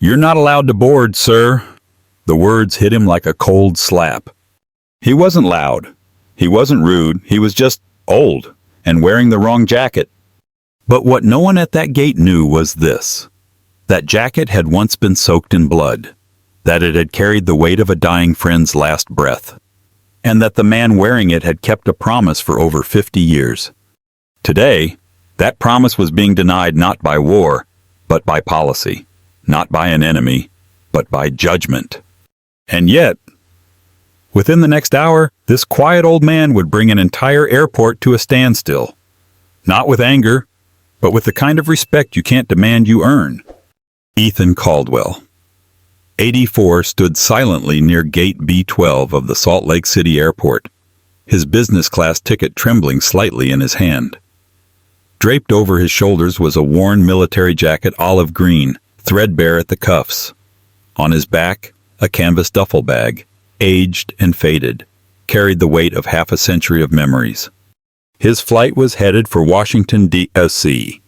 "You're not allowed to board, sir." The words hit him like a cold slap. He wasn't loud. He wasn't rude. He was just old and wearing the wrong jacket. But what no one at that gate knew was this: that jacket had once been soaked in blood, that it had carried the weight of a dying friend's last breath, and that the man wearing it had kept a promise for over 50 years. Today, that promise was being denied not by war, but by policy, not by an enemy, but by judgment. And yet, within the next hour, this quiet old man would bring an entire airport to a standstill. Not with anger, but with the kind of respect you can't demand you earn. Ethan Caldwell, 84, stood silently near Gate B12 of the Salt Lake City Airport, his business class ticket trembling slightly in his hand. Draped over his shoulders was a worn military jacket, olive green, threadbare at the cuffs. On his back, a canvas duffel bag, aged and faded, carried the weight of half a century of memories. His flight was headed for Washington, D.C.,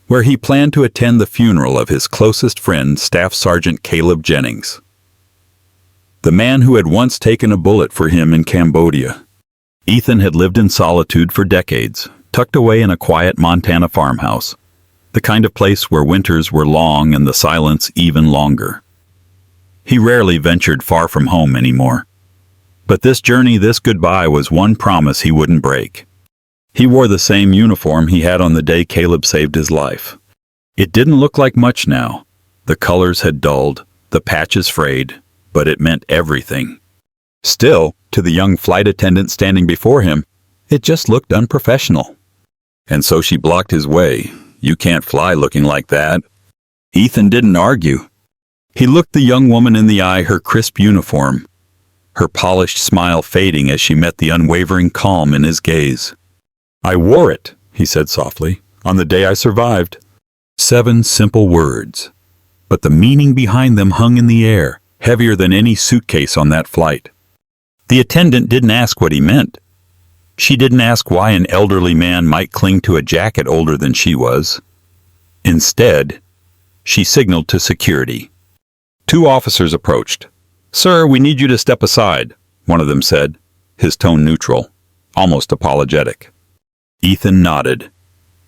where he planned to attend the funeral of his closest friend, Staff Sergeant Caleb Jennings, the man who had once taken a bullet for him in Cambodia. Ethan had lived in solitude for decades, tucked away in a quiet Montana farmhouse, the kind of place where winters were long and the silence even longer. He rarely ventured far from home anymore. But this journey, this goodbye, was one promise he wouldn't break. He wore the same uniform he had on the day Caleb saved his life. It didn't look like much now. The colors had dulled, the patches frayed, but it meant everything. Still, to the young flight attendant standing before him, it just looked unprofessional. And so she blocked his way. "You can't fly looking like that." Ethan didn't argue. He looked the young woman in the eye, her crisp uniform, her polished smile fading as she met the unwavering calm in his gaze. "I wore it," he said softly, "on the day I survived." 7 simple words, but the meaning behind them hung in the air, heavier than any suitcase on that flight. The attendant didn't ask what he meant. She didn't ask why an elderly man might cling to a jacket older than she was. Instead, she signaled to security. 2 officers approached. "Sir, we need you to step aside," one of them said, his tone neutral, almost apologetic. Ethan nodded.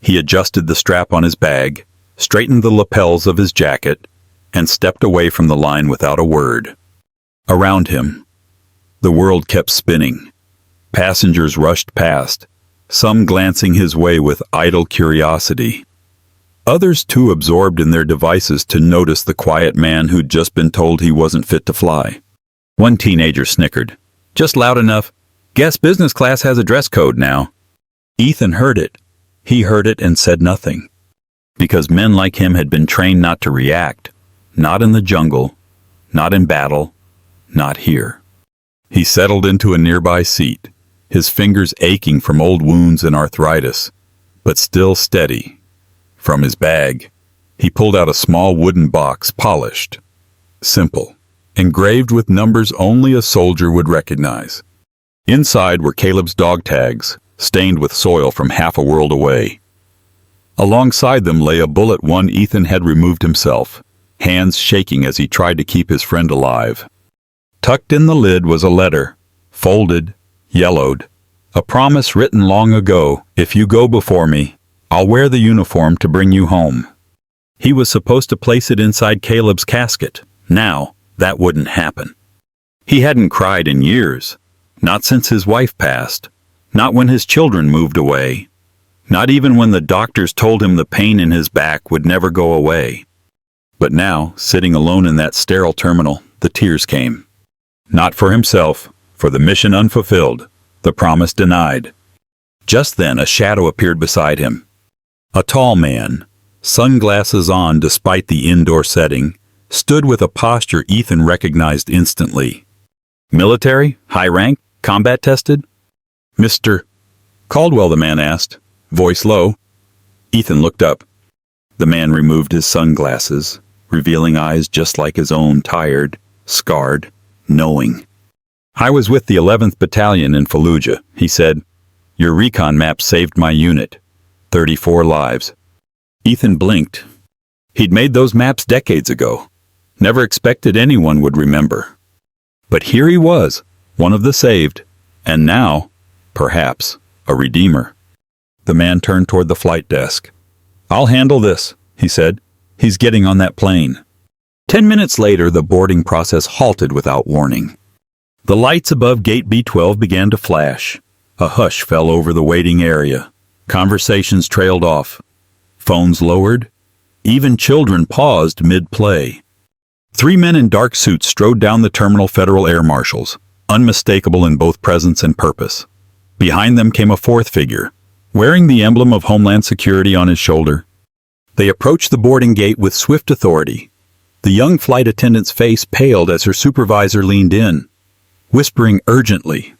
He adjusted the strap on his bag, straightened the lapels of his jacket, and stepped away from the line without a word. Around him, the world kept spinning. Passengers rushed past, some glancing his way with idle curiosity. Others too absorbed in their devices to notice the quiet man who'd just been told he wasn't fit to fly. One teenager snickered, just loud enough, "Guess business class has a dress code now." Ethan heard it. He heard it and said nothing. Because men like him had been trained not to react, not in the jungle, not in battle, not here. He settled into a nearby seat, his fingers aching from old wounds and arthritis, but still steady. From his bag, he pulled out a small wooden box, polished, simple, engraved with numbers only a soldier would recognize. Inside were Caleb's dog tags, stained with soil from half a world away. Alongside them lay a bullet one Ethan had removed himself, hands shaking as he tried to keep his friend alive. Tucked in the lid was a letter, folded, yellowed, a promise written long ago: "If you go before me, I'll wear the uniform to bring you home." He was supposed to place it inside Caleb's casket. Now, that wouldn't happen. He hadn't cried in years, not since his wife passed, not when his children moved away, not even when the doctors told him the pain in his back would never go away. But now, sitting alone in that sterile terminal, the tears came. Not for himself, for the mission unfulfilled, the promise denied. Just then a shadow appeared beside him. A tall man, sunglasses on despite the indoor setting, stood with a posture Ethan recognized instantly. Military? High rank? Combat tested? "Mr. Caldwell," the man asked, voice low. Ethan looked up. The man removed his sunglasses, revealing eyes just like his own, tired, scarred, knowing. "I was with the 11th Battalion in Fallujah," he said. "Your recon map saved my unit. 34 lives." Ethan blinked. He'd made those maps decades ago. Never expected anyone would remember. But here he was, one of the saved, and now, perhaps, a redeemer. The man turned toward the flight desk. "I'll handle this," he said. "He's getting on that plane." 10 minutes later, the boarding process halted without warning. The lights above Gate B12 began to flash. A hush fell over the waiting area. Conversations trailed off. Phones lowered. Even children paused mid-play. 3 men in dark suits strode down the terminal Federal Air Marshals, unmistakable in both presence and purpose. Behind them came a fourth figure, wearing the emblem of Homeland Security on his shoulder. They approached the boarding gate with swift authority. The young flight attendant's face paled as her supervisor leaned in, whispering urgently.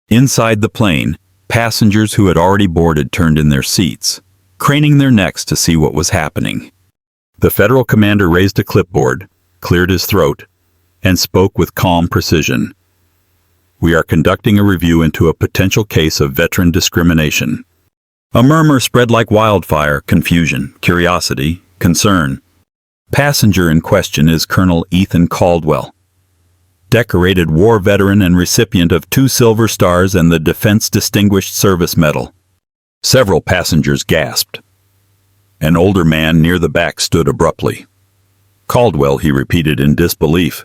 Inside the plane, passengers who had already boarded turned in their seats, craning their necks to see what was happening. The federal commander raised a clipboard, cleared his throat, and spoke with calm precision. "We are conducting a review into a potential case of veteran discrimination." A murmur spread like wildfire, confusion, curiosity, concern. Passenger in question is Colonel Ethan Caldwell, decorated war veteran and recipient of 2 Silver Stars and the Defense Distinguished Service Medal. Several passengers gasped. An older man near the back stood abruptly. "Caldwell," he repeated in disbelief.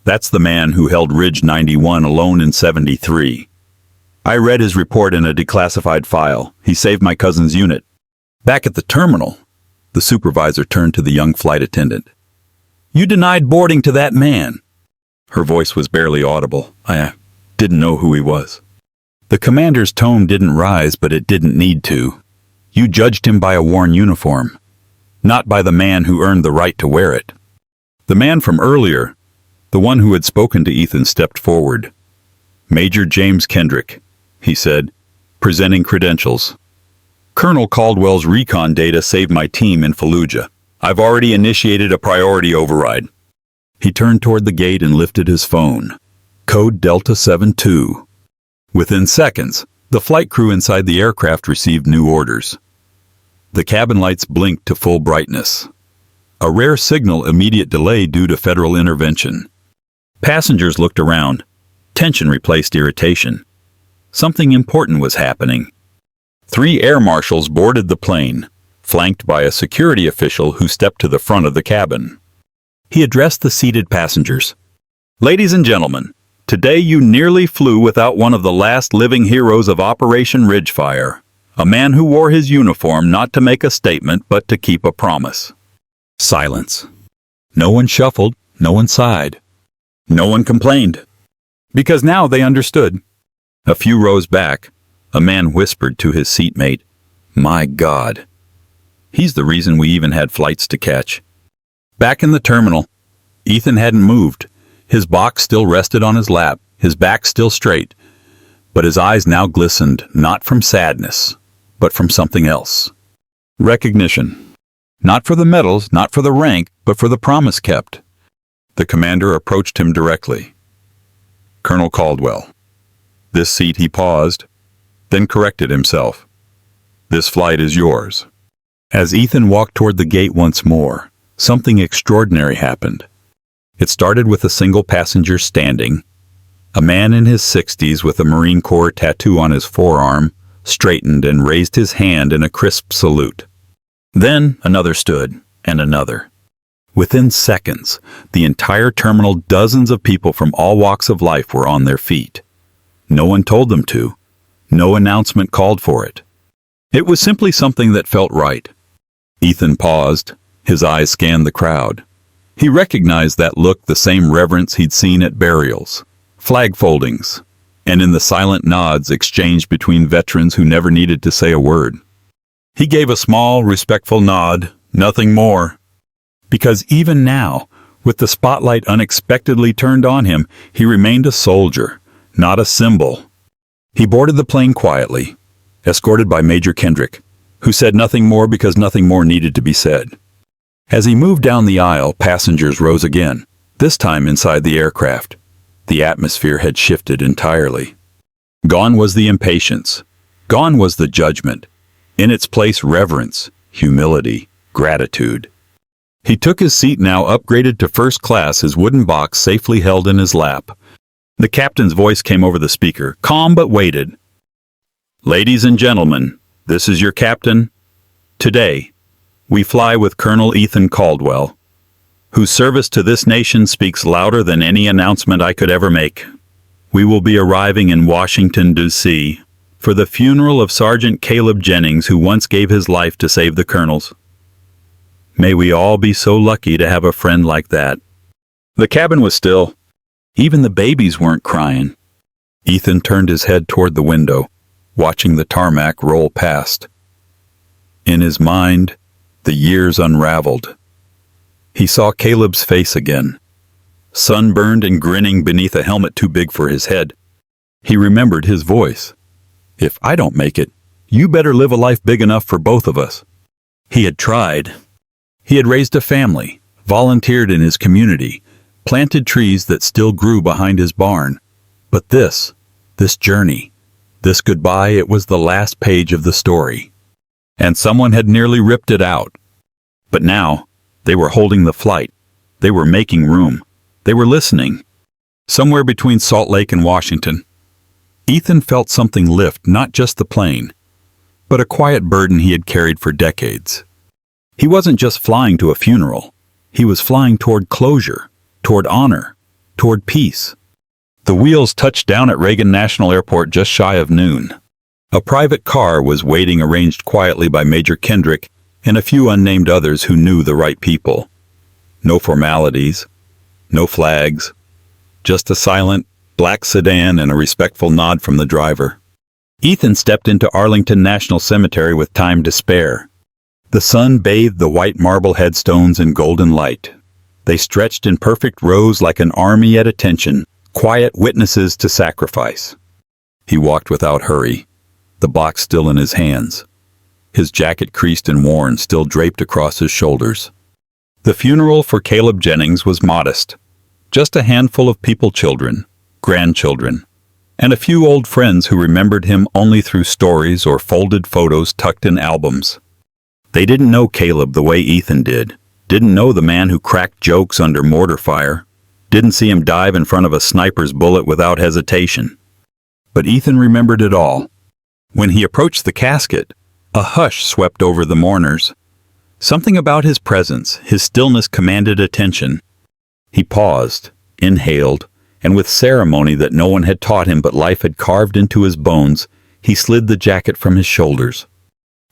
"That's the man who held Ridge 91 alone in 73. I read his report in a declassified file. He saved my cousin's unit." Back at the terminal, the supervisor turned to the young flight attendant. "You denied boarding to that man." Her voice was barely audible. "I didn't know who he was." The commander's tone didn't rise, but it didn't need to. "You judged him by a worn uniform, not by the man who earned the right to wear it." The man from earlier, the one who had spoken to Ethan, stepped forward. "Major James Kendrick," he said, presenting credentials. "Colonel Caldwell's recon data saved my team in Fallujah. I've already initiated a priority override." He turned toward the gate and lifted his phone. Code Delta 72. Within seconds, the flight crew inside the aircraft received new orders. The cabin lights blinked to full brightness. A rare signal immediate delay due to federal intervention. Passengers looked around. Tension replaced irritation. Something important was happening. 3 air marshals boarded the plane, flanked by a security official who stepped to the front of the cabin. He addressed the seated passengers. "Ladies and gentlemen, today you nearly flew without one of the last living heroes of Operation Ridgefire, a man who wore his uniform not to make a statement but to keep a promise." Silence. No one shuffled, no one sighed. No one complained. Because now they understood. A few rows back, a man whispered to his seatmate, "My God. He's the reason we even had flights to catch." Back in the terminal, Ethan hadn't moved. His box still rested on his lap, his back still straight. But his eyes now glistened, not from sadness, but from something else. Recognition. Not for the medals, not for the rank, but for the promise kept. The commander approached him directly. "Colonel Caldwell." This seat, he paused, then corrected himself. "This flight is yours." As Ethan walked toward the gate once more, something extraordinary happened. It started with a single passenger standing. A man in his 60s with a Marine Corps tattoo on his forearm straightened and raised his hand in a crisp salute. Then another stood, and another. Within seconds, the entire terminal, dozens of people from all walks of life were on their feet. No one told them to. No announcement called for it. It was simply something that felt right. Ethan paused. His eyes scanned the crowd. He recognized that look, the same reverence he'd seen at burials, flag foldings, and in the silent nods exchanged between veterans who never needed to say a word. He gave a small, respectful nod, nothing more. Because even now, with the spotlight unexpectedly turned on him, he remained a soldier, not a symbol. He boarded the plane quietly, escorted by Major Kendrick, who said nothing more because nothing more needed to be said. As he moved down the aisle, passengers rose again, this time inside the aircraft. The atmosphere had shifted entirely. Gone was the impatience. Gone was the judgment. In its place, reverence, humility, gratitude. He took his seat, now upgraded to first class, his wooden box safely held in his lap. The captain's voice came over the speaker, calm but weighted. "Ladies and gentlemen, this is your captain. Today, we fly with Colonel Ethan Caldwell, whose service to this nation speaks louder than any announcement I could ever make. We will be arriving in Washington, D.C., for the funeral of Sergeant Caleb Jennings, who once gave his life to save the colonel's. May we all be so lucky to have a friend like that." The cabin was still. Even the babies weren't crying. Ethan turned his head toward the window, watching the tarmac roll past. In his mind, the years unraveled. He saw Caleb's face again, sunburned and grinning beneath a helmet too big for his head. He remembered his voice. "If I don't make it, you better live a life big enough for both of us." He had tried. He had raised a family, volunteered in his community, planted trees that still grew behind his barn. But this journey, this goodbye, it was the last page of the story. And someone had nearly ripped it out. But now, they were holding the flight. They were making room. They were listening. Somewhere between Salt Lake and Washington, Ethan felt something lift, not just the plane, but a quiet burden he had carried for decades. He wasn't just flying to a funeral. He was flying toward closure, toward honor, toward peace. The wheels touched down at Reagan National Airport just shy of noon. A private car was waiting, arranged quietly by Major Kendrick and a few unnamed others who knew the right people. No formalities, no flags, just a silent, black sedan and a respectful nod from the driver. Ethan stepped into Arlington National Cemetery with time to spare. The sun bathed the white marble headstones in golden light. They stretched in perfect rows like an army at attention, quiet witnesses to sacrifice. He walked without hurry, the box still in his hands, his jacket creased and worn, still draped across his shoulders. The funeral for Caleb Jennings was modest. Just a handful of people, children, grandchildren, and a few old friends who remembered him only through stories or folded photos tucked in albums. They didn't know Caleb the way Ethan did, didn't know the man who cracked jokes under mortar fire, didn't see him dive in front of a sniper's bullet without hesitation. But Ethan remembered it all. When he approached the casket, a hush swept over the mourners. Something about his presence, his stillness, commanded attention. He paused, inhaled, and with ceremony that no one had taught him but life had carved into his bones, he slid the jacket from his shoulders.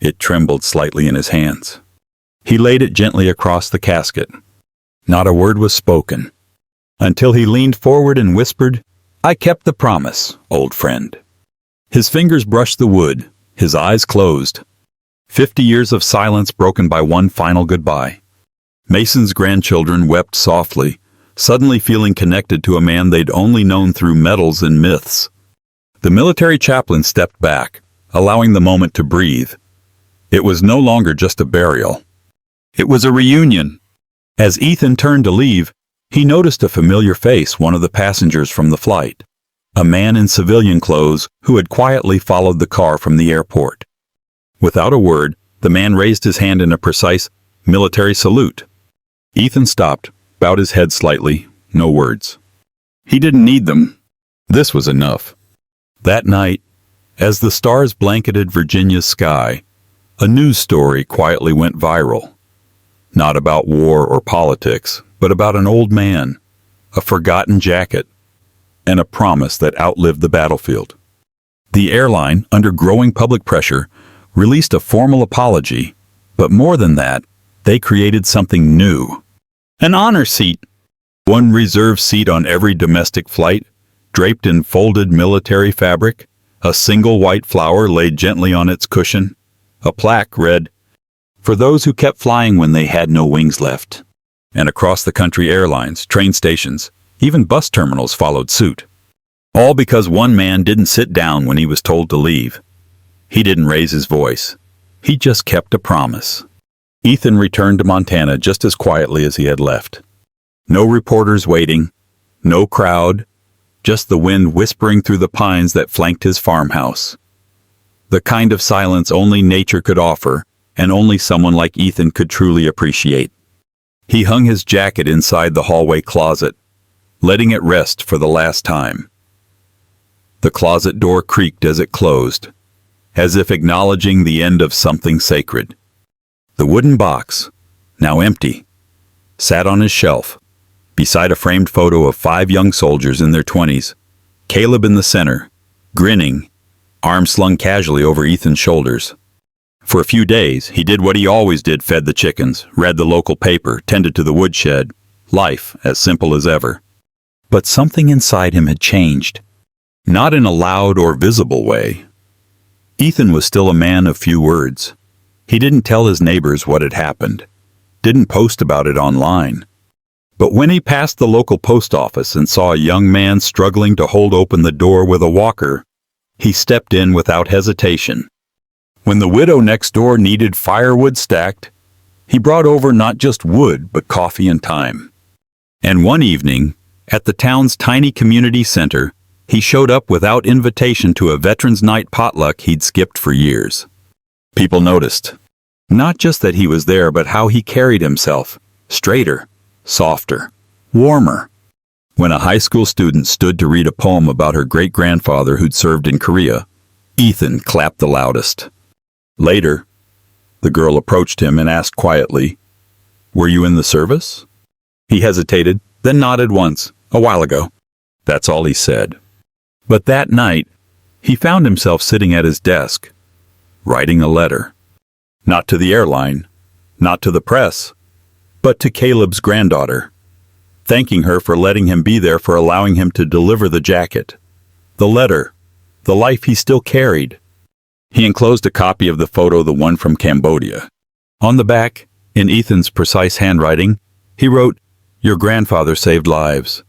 It trembled slightly in his hands. He laid it gently across the casket. Not a word was spoken, until he leaned forward and whispered, "I kept the promise, old friend." His fingers brushed the wood, his eyes closed. 50 years of silence broken by one final goodbye. Mason's grandchildren wept softly, suddenly feeling connected to a man they'd only known through medals and myths. The military chaplain stepped back, allowing the moment to breathe. It was no longer just a burial. It was a reunion. As Ethan turned to leave, he noticed a familiar face, one of the passengers from the flight. A man in civilian clothes who had quietly followed the car from the airport. Without a word, the man raised his hand in a precise military salute. Ethan stopped, bowed his head slightly, no words. He didn't need them. This was enough. That night, as the stars blanketed Virginia's sky, a news story quietly went viral. Not about war or politics, but about an old man, a forgotten jacket, and a promise that outlived the battlefield. The airline, under growing public pressure, released a formal apology, but more than that, they created something new. An honor seat. One reserved seat on every domestic flight, draped in folded military fabric, a single white flower laid gently on its cushion. A plaque read, "For those who kept flying when they had no wings left." And across the country, airlines, train stations, even bus terminals followed suit. All because one man didn't sit down when he was told to leave. He didn't raise his voice. He just kept a promise. Ethan returned to Montana just as quietly as he had left. No reporters waiting, no crowd, just the wind whispering through the pines that flanked his farmhouse. The kind of silence only nature could offer, and only someone like Ethan could truly appreciate. He hung his jacket inside the hallway closet, letting it rest for the last time. The closet door creaked as it closed, as if acknowledging the end of something sacred. The wooden box, now empty, sat on his shelf, beside a framed photo of 5 young soldiers in their 20s, Caleb in the center, grinning, arms slung casually over Ethan's shoulders. For a few days, he did what he always did: fed the chickens, read the local paper, tended to the woodshed, life as simple as ever. But something inside him had changed, not in a loud or visible way. Ethan was still a man of few words. He didn't tell his neighbors what had happened, didn't post about it online. But when he passed the local post office and saw a young man struggling to hold open the door with a walker, he stepped in without hesitation. When the widow next door needed firewood stacked, he brought over not just wood, but coffee and time. And one evening, at the town's tiny community center, he showed up without invitation to a Veterans Night potluck he'd skipped for years. People noticed, not just that he was there, but how he carried himself, straighter, softer, warmer. When a high school student stood to read a poem about her great-grandfather who'd served in Korea, Ethan clapped the loudest. Later, the girl approached him and asked quietly, "Were you in the service?" He hesitated, then nodded once, "A while ago." That's all he said. But that night, he found himself sitting at his desk, writing a letter. Not to the airline, not to the press, but to Caleb's granddaughter, thanking her for letting him be there, for allowing him to deliver the jacket, the letter, the life he still carried. He enclosed a copy of the photo, the one from Cambodia. On the back, in Ethan's precise handwriting, he wrote, "Your grandfather saved lives.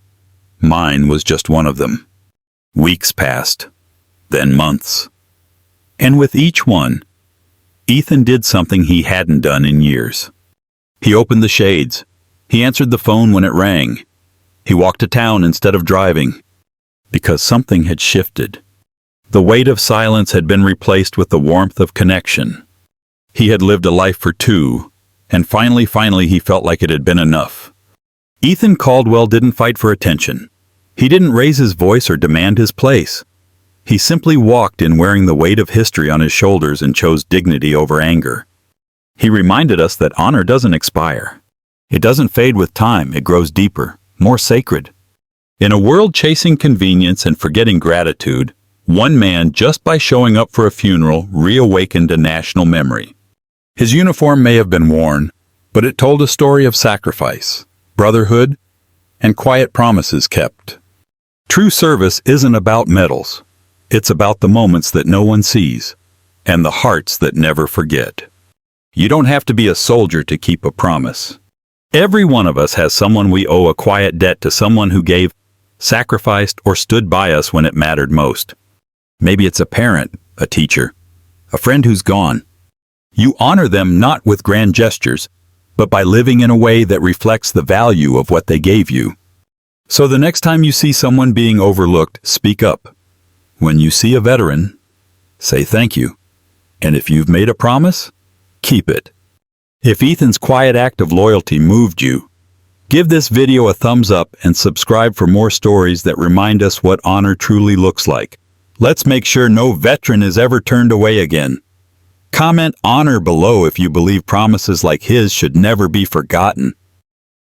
Mine was just one of them." Weeks passed, then months. And with each one, Ethan did something he hadn't done in years. He opened the shades. He answered the phone when it rang. He walked to town instead of driving. Because something had shifted. The weight of silence had been replaced with the warmth of connection. He had lived a life for 2, and finally he felt like it had been enough. Ethan Caldwell didn't fight for attention. He didn't raise his voice or demand his place. He simply walked in wearing the weight of history on his shoulders and chose dignity over anger. He reminded us that honor doesn't expire. It doesn't fade with time. It grows deeper, more sacred. In a world chasing convenience and forgetting gratitude, one man, just by showing up for a funeral, reawakened a national memory. His uniform may have been worn, but it told a story of sacrifice, brotherhood, and quiet promises kept. True service isn't about medals. It's about the moments that no one sees, and the hearts that never forget. You don't have to be a soldier to keep a promise. Every one of us has someone we owe a quiet debt to, someone who gave, sacrificed, or stood by us when it mattered most. Maybe it's a parent, a teacher, a friend who's gone. You honor them not with grand gestures, but by living in a way that reflects the value of what they gave you. So the next time you see someone being overlooked, speak up. When you see a veteran, say thank you. And if you've made a promise, keep it. If Ethan's quiet act of loyalty moved you, give this video a thumbs up and subscribe for more stories that remind us what honor truly looks like. Let's make sure no veteran is ever turned away again. Comment honor below if you believe promises like his should never be forgotten.